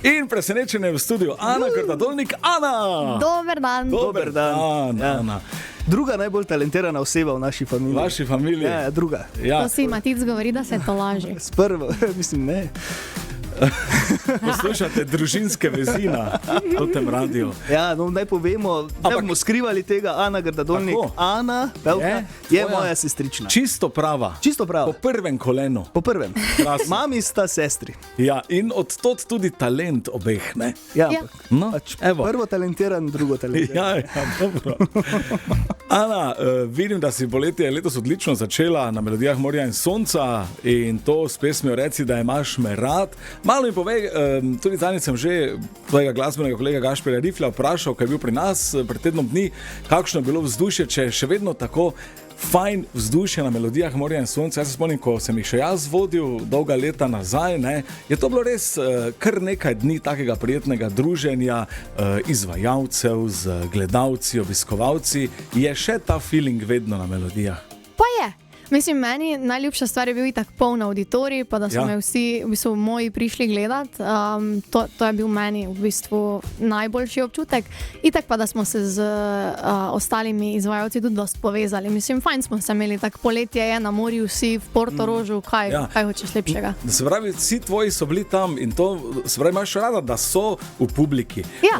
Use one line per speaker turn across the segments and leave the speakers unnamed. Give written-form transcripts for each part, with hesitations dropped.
In presenečenje v studiu Ana Krdadolnik. Ana!
Dober dan.
Dober dan, Ana.
Druga najbolj talentirana oseba v naši familiji.
Vaši familiji?
Ja, druga.
Ja.
To si Matic govori, da se to laže.
S prvo, mislim, ne.
Poslušate družinske vezi na tem radiju.
Ja, no, naj povemo, ne bomo skrivali tega, Ana Krdadolnik. Ana, pevka, je moja sestrična.
Čisto prava.
Čisto prava.
Po prvem kolenu.
Po prvem. Mami sta sestri.
Ja, in odtot tudi talent obeh, ne?
Ja,
Ja.
ampak
No,
pač
evo.
prvo talentiran, drugo talentiran.
Ja, dobro. Ana, vidim, da si poletje letos odlično začela na Melodijah morja in sonca in to s pesmijo Reci, da imaš me rad. Malo mi povej, tudi zadnjič sem že tvojega glasbenega kolega Gašperja Riflja vprašal, ko je bil pri nas pred tednom dni, kakšno je bilo vzdušje, če je še vedno tako fajn vzdušje na Melodijah morja in sonca. Jaz se spomnim, ko sem jih še jaz vodil dolga leta nazaj, ne, je to bilo res kar nekaj dni takega prijetnega druženja izvajalcev z gledalci, obiskovalci. Je še ta feeling vedno na Melodijah?
Pa je. Mislim, meni najljubša stvar je bil itak poln auditorij, pa da so me vsi v bistvu moji prišli gledat. To je bil meni v bistvu najboljši občutek. Itak pa, da smo se z ostalimi izvajalci tudi dost povezali. Mislim, fajn smo se imeli, tak poletje je na morju, vsi v Portorožu, kaj hočeš lepšega.
Se pravi, vsi tvoji so bili tam in to, se pravi, imaš rada, da so v publiki.
Ja.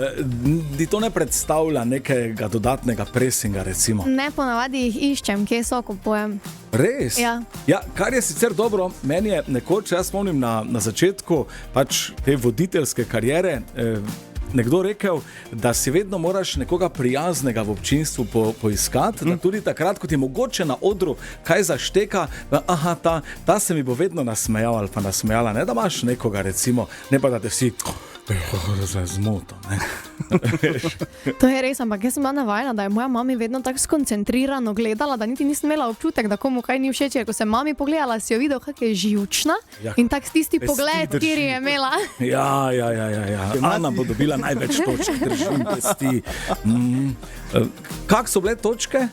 Ti to ne predstavlja nekega dodatnega presinga, recimo?
Ne, ponavadi jih iščem, kje so, ko pojem.
Res?
Ja.
Ja, kar je sicer dobro, meni je nekoč, jaz spomnim na začetku pač te voditeljske kariere, nekdo rekel, da si vedno moraš nekoga prijaznega v občinstvu poiskati, da tudi takrat, ko ti mogoče na odru kaj zašteka, aha, ta se mi bo vedno nasmejal ali pa nasmejala, ne da imaš nekoga, recimo, ne pa da te vsi zmoto, ne.
To je res, ampak jaz sem bila navajena, da je moja mami vedno tako skoncentrirano gledala, da niti nisem imela občutek, da komu kaj ni všeč. Ko sem mami pogledala, si jo videl, kak je živčna in tak tisti pogled, kjer je imela.
Ja. Ana bo dobila največ točk, držim pesti. Kak so bile točke?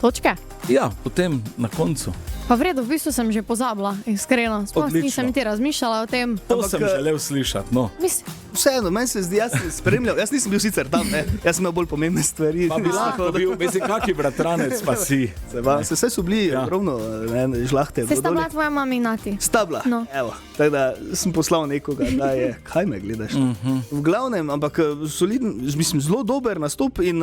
Točke?
Ja, potem na koncu.
Pa v redu, v bistvu sem že pozabila, iskreno. Sploh
Odlično.
nisem ti razmišljala o tem.
To sem želel slišati, no.
Vseeno, meni se zdi, jaz sem spremljal, jaz nisem bil sicer tam, ne. Jaz sem imel bolj pomembne stvari.
Pa bi lahko bil, mislim, kaki bratranec pa si.
Vse so bili ravno žlahte.
Se sta bila tvoja mami in nati?
Sta bila,
No.
evo. Tako da sem poslal nekoga, da je, kaj me gledaš? V glavnem, ampak soliden, mislim, zelo dober nastop in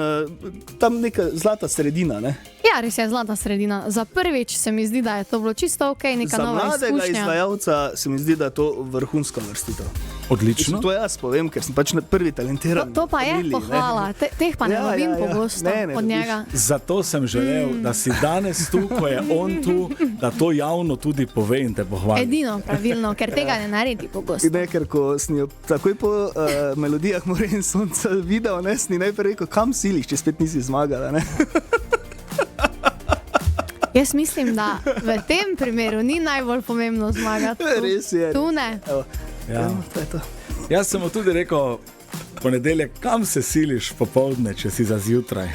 tam neka zlata sredina, ne.
Ja, res je zlata sredina. Za prvič se mi zdi, da je to bilo čisto ok, neka
Za
nova
mladega
izkušnja.
izvajalca se mi zdi, da je to vrhunska vrstitev.
Odlično.
To jaz povem, ker sem pač prvi talentiran.
To pa je
familiji, ne.
pohvala. Teh pa ne lovim pogosto
Ne,
od
dobiš.
njega.
Zato sem želel, da si danes tu, ko je on tu, da to javno tudi pove in te pohvali.
Edino pravilno, ker tega ne naredi pogosto.
Ne, ker ko sem jo takoj po Melodijah morja in sonca videl, ne, sem ji najprej rekel, kam siliš, če spet nisi zmagala, ne.
Jaz mislim, da v tem primeru ni najbolj pomembno zmagati.
Res je.
Tu ne.
Evo,
Ja.
to je to.
Jaz sem mu tudi rekel, ponedeljek, kam se siliš popoldne, če si za zjutraj?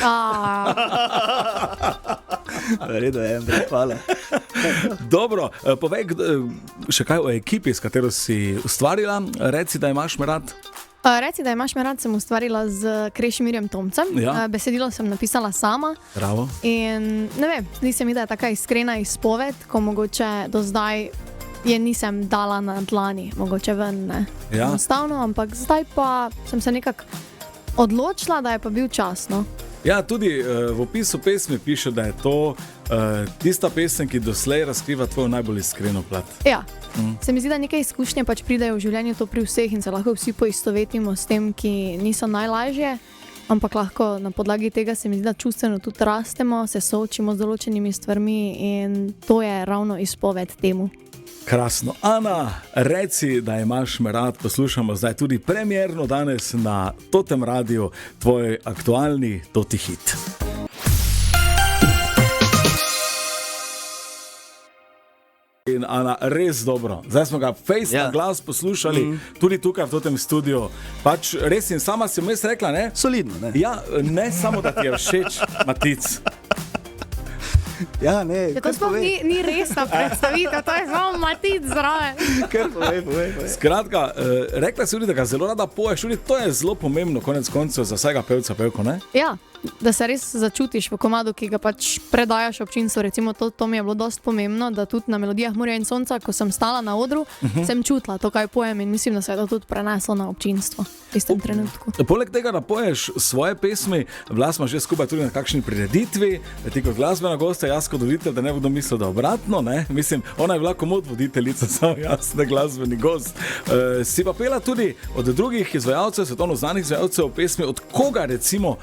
V redu je, hvala.
Dobro, povej še kaj o ekipi, s katero si ustvarila. Reci, da imaš me rad.
Reci, da imaš me rad, sem ustvarila z Krešimirjem Tomcem.
Ja.
Besedilo sem napisala sama.
Bravo.
In ne vem, zdi se mi, da je taka iskrena izpoved, ko mogoče do zdaj je nisem dala na dlani, mogoče ven, ne.
Ja.
Enostavno, ampak zdaj pa sem se nekako odločila, da je pa bil čas, no.
Ja, tudi v opisu pesmi piše, da je to tista pesem, ki doslej razkriva tvojo najbolj iskreno plat.
Ja. Se mi zdi, da neke izkušnje pač pridejo v življenju to pri vseh in se lahko vsi poistovetimo s tem, ki niso najlažje, ampak lahko na podlagi tega se mi zdi, da čustveno tudi rastemo, se soočimo z določenimi stvarmi in to je ravno izpoved temu.
Krasno. Ana, reci, da imaš me rad. Poslušamo zdaj tudi premierno danes na Totem radiju tvoj aktualni Toti hit. In Ana, res dobro. Zdaj smo ga face na glas poslušali, tudi tukaj v tem studiu. Pač res in sama si vmes rekla, ne?
Solidno, ne?
Ja, ne samo, da ti je všeč Matic.
Ja, ne,
Ja, to sploh ni resna predstavitev, to je samo matic zraven.
Kar povej.
Skratka, rekla si tudi, da ga zelo rada poješ, tudi to je zelo pomembno, konec koncev, za vsega pevca, pevko, ne?
Ja, da se res začutiš v komadu, ki ga pač predajaš občinstvu. Recimo to mi je bilo dosti pomembno, da tudi na Melodijah Morja in Sonca, ko sem stala na odru, sem čutila to, kaj pojem in mislim, da se je to tudi preneslo na občinstvo v istem trenutku.
Poleg tega, da poješ svoje pesmi, bila smo že skupaj tudi na kakšni prireditvi, ti kot glasbena gosta, jaz kot voditelj, da ne bodo mislili, da obratno, ne? Mislim, ona je bila komod voditeljica, samo jaz, ne glasbeni gost. Si pa pela tudi od drugih izvajalcev, svetovno znanih izvajalcev pesmi, od koga recimo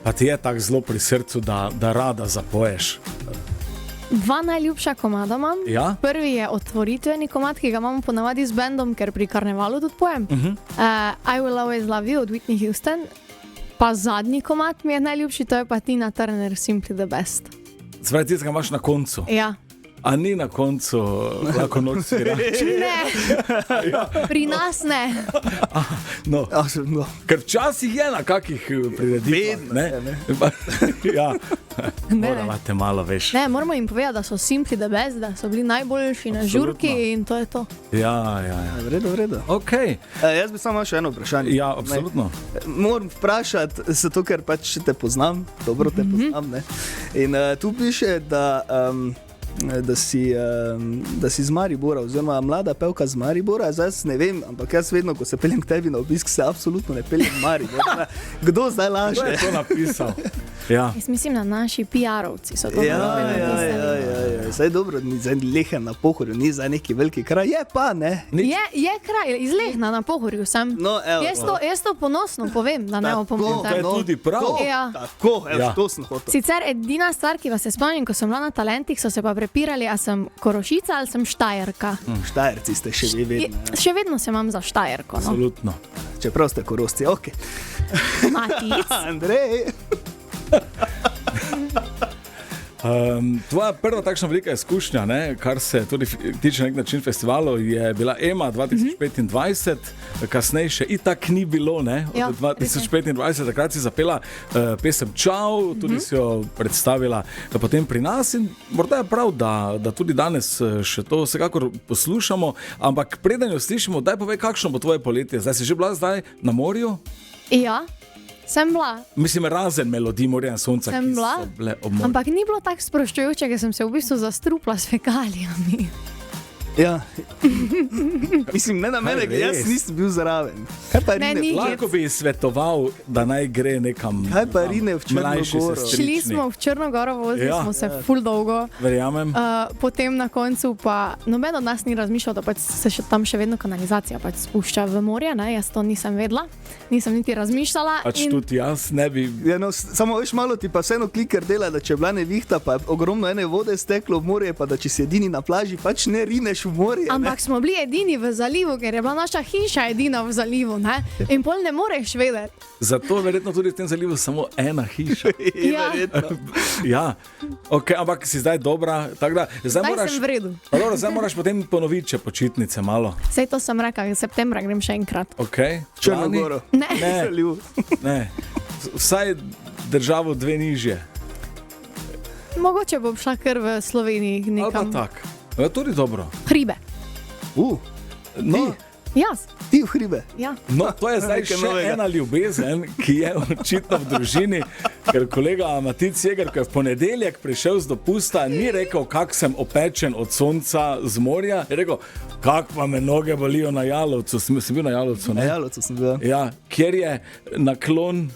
pa ti je tako zelo pri srcu, da rada zapoješ?
Dva najljubša komada imam.
Ja?
Prvi je otvoritveni komad, ki ga imamo ponavadi z bendom, ker pri karnevalu tudi pojem. I Will Always Love You od Whitney Houston. Pa zadnji komad mi je najljubši, to je pa Tina Turner, Simply the Best.
Zdaj, ti ga imaš na koncu.
Ja.
A ni na koncu lahko noč svirač?
Ne, pri nas ne.
No.
No.
Ker včasih je na kakih prireditvah, ne? Ja, moramo te malo, veš.
Ne, moramo jim povedati, da so Simply the Best, da so bili najboljši na žurki in to je to.
Ja.
V redu.
Ok.
Jaz bi samo še eno vprašanje.
Ja, absolutno.
Moram vprašati, zato ker pač te poznam, dobro te poznam, ne? In tu piše, da si z Maribora, oziroma mlada pevka z Maribora. Zdaj ne vem, ampak jaz vedno, ko se peljem k tebi na obisk, se absolutno ne peljem v Maribor. Kdo zdaj laže?
Kdo je to napisal? Ja.
Jaz mislim, da naši PR-ovci so to
napisali. Zdaj dobro, ni zdaj Lehen na Pohorju, ni zdaj neki veliki kraj, je pa, ne?
Je kraj, iz Lehna na Pohorju sem.
No,
jaz to ponosno povem, da ne opomnim.
To je tudi prav.
Tako, to sem hotel.
Sicer edina stvar, ki vas se spomnim, ko sem bila na Talentih, so se pa prepirali, a sem Korošica ali sem Štajerka.
Štajerci ste še vedno.
Še vedno se imam za Štajerko. No.
Absolutno.
Čeprav ste Korosci, ok.
Matic.
Andrej.
Tvoja prva takšna velika izkušnja, ne, kar se tudi tiče na nek način festivalov, je bila EMA 2025, kasneje še itak ni bilo, ne, od 2025, takrat si zapela pesem Čau, tudi si jo predstavila potem pri nas in morda je prav, da tudi danes še to vsekakor poslušamo, ampak preden jo slišimo, daj povej, kakšno bo tvoje poletje. Zdaj si že bila zdaj na morju?
Ja. Sem bila.
Mislim, razen Melodij Morja in Sonca,
sem
ki
bila,
so bile ob morju.
Ampak ni bilo tako sproščujoče, ker sem se v bistvu zastrupla s fekalijami.
Ja. Mislim, ne na mene, jaz nisem bil zraven. Kaj pa Rine?
Lahko bi svetoval, da naj gre nekam.
Kaj pa Rine v Črnogoro?
Šli smo v Črnogoro, vozili smo se ful dolgo.
Verjamem.
Potem na koncu pa noben od nas ni razmišljal, da pač se tam še vedno kanalizacija pač spušča v morje, ne? Jaz to nisem vedela, nisem niti razmišljala.
Pač tudi jaz ne bi...
Ja, no, samo veš, malo ti pa vseeno kliker dela, da če je bila nevihta, pa je ogromno ene vode steklo v morje, pa da če si edini na plaži, pač ne rineš v morje.
Ampak smo bili edini v zalivu, ker je bila naša hiša edina v zalivu, ne? In pol ne moreš vedeti.
Zato verjetno tudi v tem zalivu samo ena hiša.
Ja.
Ja, ok, ampak si zdaj dobra, tako da...
Zdaj sem v redu.
Dobro, zdaj moraš potem ponoviti še počitnice malo.
Sej to sem rekla, v septembra grem še enkrat.
Ok.
Črnogoro.
Ne.
Vsaj državo 2 nižje.
Mogoče bom šla kar v Sloveniji nekam.
Ali pa tak. Je tudi dobro.
Hribe.
No,
Jaz.
Ti v hribe.
Ja.
no, to je zdaj še ena ljubezen, ki je očitno v družini, ker kolega Matic Jeger, ko je v ponedeljek prišel z dopusta, ni rekel, kak sem opečen od sonca z morja, je rekel, kak pa me noge bolijo na Jalovcu. Si bil na Jalovcu, ne?
Na Jalovcu sem bil.
Ja, kjer je naklon.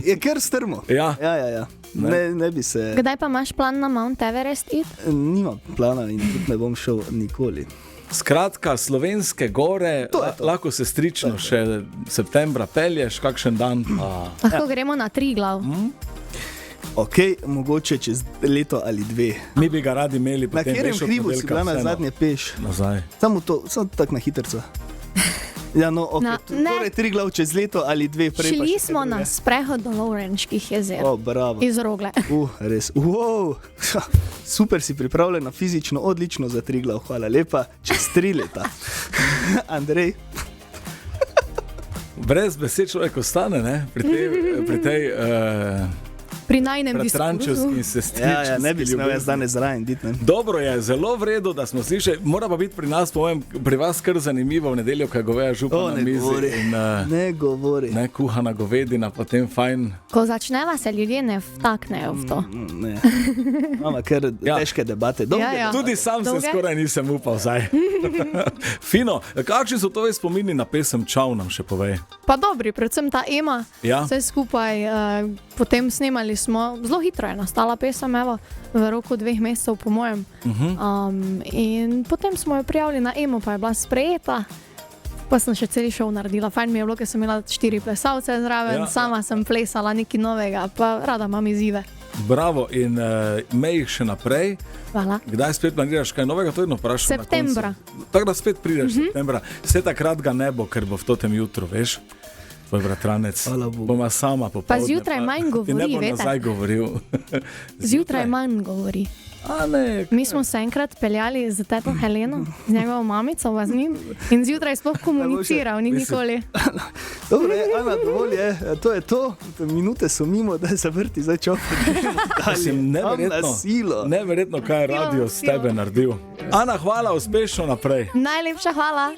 Je kar strmo.
Ja.
Ja. Ne bi se...
Kdaj pa imaš plan na Mount Everest iti?
Nimam plana in tudi ne bom šel nikoli.
Skratka, slovenske gore, lahko se strično še septembra pelješ, kakšen dan pa...
Lahko gremo na Triglav.
Ok, mogoče čez leto ali 2.
Mi bi ga radi imeli
Na
potem
katerem hribu si bila na zadnje peš?
Nazaj.
Samo tako na hitrco. Ja, no, ok, torej Triglav čez leto ali 2 prej.
Šli smo na sprehod do Lovrenških jezer.
Bravo.
Iz Rogle.
Res. Wow. Super si pripravljena fizično, odlično za Triglav. Hvala lepa. Čez 3 leta. Andrej.
Brez besed človek ostane, ne? Pri tej
pri najnem
bratrančevskim sestričnim.
Ja, ne bi smel jaz danes zraven biti.
Dobro je, zelo v redu, da smo slišali. Mora pa biti pri nas, pri vas kar zanimivo v nedeljo, ko je goveja župa na mizi.
Ne govori.
Ne kuhana govedina, potem fajn.
Ko začneva se ljudje ne vtaknejo v to.
Ne. Imamo kar težke debate.
Tudi sam se skoraj nisem upal zdaj. Fino. Kakšni so tvoji spomini na pesem Čau, nam še povej?
Pa dobri, predvsem ta Ema. Vse skupaj. Potem snemali smo, zelo hitro je nastala pesem, evo, v roku 2 mesecev po mojem. In potem smo jo prijavili na Emo, pa je bila sprejeta. Pa sem še celi šov naredila. Fajn mi je bilo, ker sem imela 4 plesalce zraven, sama sem plesala nekaj novega, pa rada imam izzive.
Bravo, in imej jih še naprej.
Hvala.
Kdaj spet planiraš kaj novega, to jedno vprašam.
Septembra.
Tako da spet prideš septembra. Vse takrat ga ne bo, ker bo v totem jutru, veš? Tvoj bratranec. Boma sama popoldne.
Pa zjutraj manj govori,
ne bo
vete.
nazaj govoril.
Zjutraj manj govori. Mi smo se enkrat peljali z teto Heleno, z njegovo mamico, z njim, in zjutraj sploh komuniciral, ni nikoli.
Dobro je, Ana, dovolj je, to je to. Minute so mimo, da se vrti zdaj čopati.
Neverjetno, kaj je radio s tebe naredil. Ana, hvala, uspešno naprej.
Najlepša hvala.